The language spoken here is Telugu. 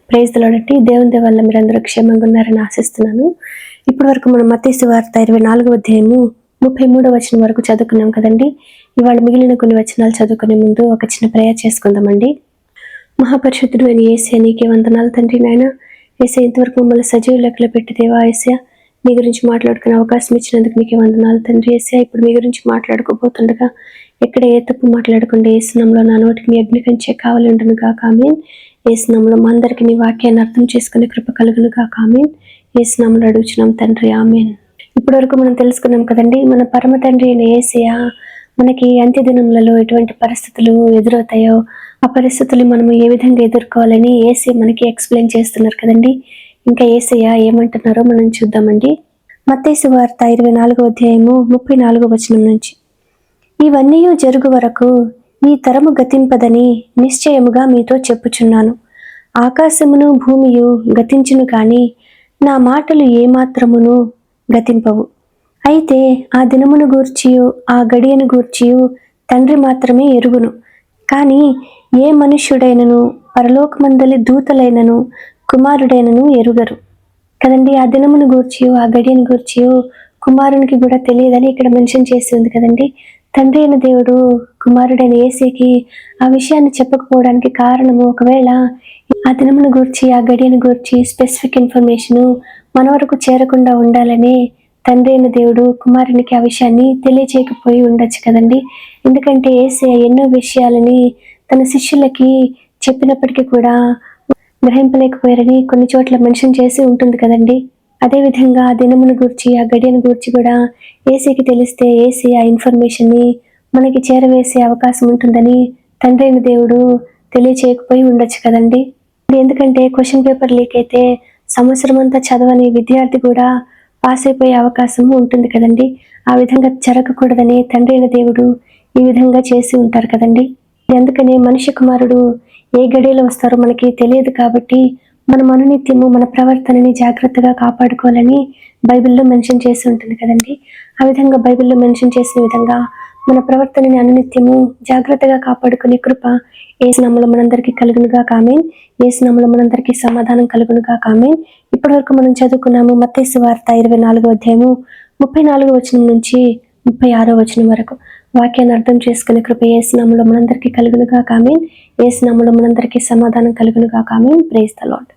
ప్రైజ్ ది లార్డ్ అండి. దేవుని వల్ల మీరందరూ క్షేమంగా ఉన్నారని ఆశిస్తున్నాను. ఇప్పటి వరకు మనం మత్తయి సువార్త 24వ అధ్యాయము 33వ వచనం వరకు చదువుకున్నాం కదండి. ఇవాళ మిగిలిన కొన్ని వచనాలు చదువుకునే ముందు ఒక చిన్న ప్రేయర్ చేసుకుందామండి. మహాపరిశుద్ధుడు అయిన యేసయ్య, నీకే వందనాలు తండ్రి. నాయన యేసయ్య, ఇంతవరకు మమ్మల్ని సజీవ లెక్కలో పెట్టి దేవా యేసయ్య, మీ గురించి మాట్లాడుకునే అవకాశం ఇచ్చినందుకు మీకే వందనాలు తండ్రి. యేసయ్య, ఇప్పుడు మీ గురించి మాట్లాడుకోబోతుండగా ఎక్కడ ఏ తప్పు మాట్లాడకుండా యేసు నామములో నా నోటికి మీ అగ్ని కంచే కావలి ఉండును గాక. ఆమేన్. యేసు నామములో మా అందరికీ నీ వాక్యాన్ని అర్థం చేసుకునే కృప కలుగును గాక. ఆమేన్. యేసు నామములో అడుగుచున్నాం తండ్రి. ఆమేన్. ఇప్పటి వరకు మనం తెలుసుకున్నాం కదండి, మన పరమ తండ్రి అయిన యేసయ్య మనకి అంత్య దినములలో ఎటువంటి పరిస్థితులు ఎదురవుతాయో ఆ పరిస్థితులు మనము ఏ విధంగా ఎదుర్కోవాలని యేసయ్య మనకి ఎక్స్ప్లెయిన్ చేస్తున్నారు కదండి. ఇంకా యేసయ్య ఏమంటున్నారో మనం చూద్దామండి. మత్తయి సువార్త 24వ అధ్యాయము 34వ వచనం నుంచి, ఇవన్నీ జరుగు వరకు ఈ తరము గతింపదని నిశ్చయముగా మీతో చెప్పుచున్నాను. ఆకాశమును భూమియు గతించును కానీ నా మాటలు ఏమాత్రమును గతింపవు. అయితే ఆ దినమును గూర్చియు ఆ గడియను గూర్చియు తండ్రి మాత్రమే ఎరుగును. కానీ ఏ మనుష్యుడైనను పరలోకమందలి దూతలైనను కుమారుడైనను ఎరుగరు కదండి. ఆ దినమును గూర్చియు ఆ గడియను గూర్చియు కుమారునికి కూడా తెలియదని ఇక్కడ మెన్షన్ చేసి ఉంది కదండి. తండ్రి అయిన దేవుడు కుమారుడైన యేసయ్యకి ఆ విషయాన్ని చెప్పకపోవడానికి కారణము, ఒకవేళ ఆ దినమును గూర్చి ఆ గడియను గూర్చి స్పెసిఫిక్ ఇన్ఫర్మేషను మన వరకు చేరకుండా ఉండాలని తండ్రి అయిన దేవుడు కుమారునికి ఆ విషయాన్ని తెలియచేయకపోయి ఉండొచ్చు కదండి. ఎందుకంటే యేసయ్య ఎన్నో విషయాలని తన శిష్యులకి చెప్పినప్పటికీ కూడా గ్రహింపలేకపోయారని కొన్ని చోట్ల మెన్షన్ చేసి ఉంటుంది కదండి. అదేవిధంగా ఆ దినమును గూర్చి ఆ గడియను గూర్చి కూడా యేసయ్యకి తెలిస్తే యేసయ్య ఆ ఇన్ఫర్మేషన్ని మనకి చేరవేసే అవకాశం ఉంటుందని తండ్రి అయిన దేవుడు తెలియచేయకపోయి ఉండొచ్చు కదండి. ఎందుకంటే క్వశ్చన్ పేపర్ లీక్ అయితే సంవత్సరం అంతా చదవని విద్యార్థి కూడా పాస్ అయిపోయే అవకాశము ఉంటుంది కదండి. ఆ విధంగా జరగకూడదని తండ్రి అయిన దేవుడు ఈ విధంగా చేసి ఉంటారు కదండి. అందుకనే మనిషి కుమారుడు ఏ గడియలో వస్తారో మనకి తెలియదు కాబట్టి మన అనునిత్యము మన ప్రవర్తనని జాగ్రత్తగా కాపాడుకోవాలని బైబిల్లో మెన్షన్ చేసి ఉంటుంది కదండి. ఆ విధంగా బైబిల్లో మెన్షన్ చేసిన విధంగా మన ప్రవర్తనని అనునిత్యము జాగ్రత్తగా కాపాడుకునే కృప యేసు నామములో మనందరికీ కలుగునుగా. ఆమేన్. యేసు నామములో మనందరికీ సమాధానం కలుగునుగా. ఆమేన్. ఇప్పటి వరకు మనం చదువుకున్నాము మత్తయి సువార్త 24వ అధ్యాయము 34వ వచనం నుంచి 36వ వచనం వరకు. వాక్యాన్ని అర్థం చేసుకునే కృప యేసు నామములో మనందరికీ కలుగునుగా. ఆమేన్. యేసు నామములో మనందరికీ సమాధానం కలుగునుగా. ఆమేన్. Praise the lord.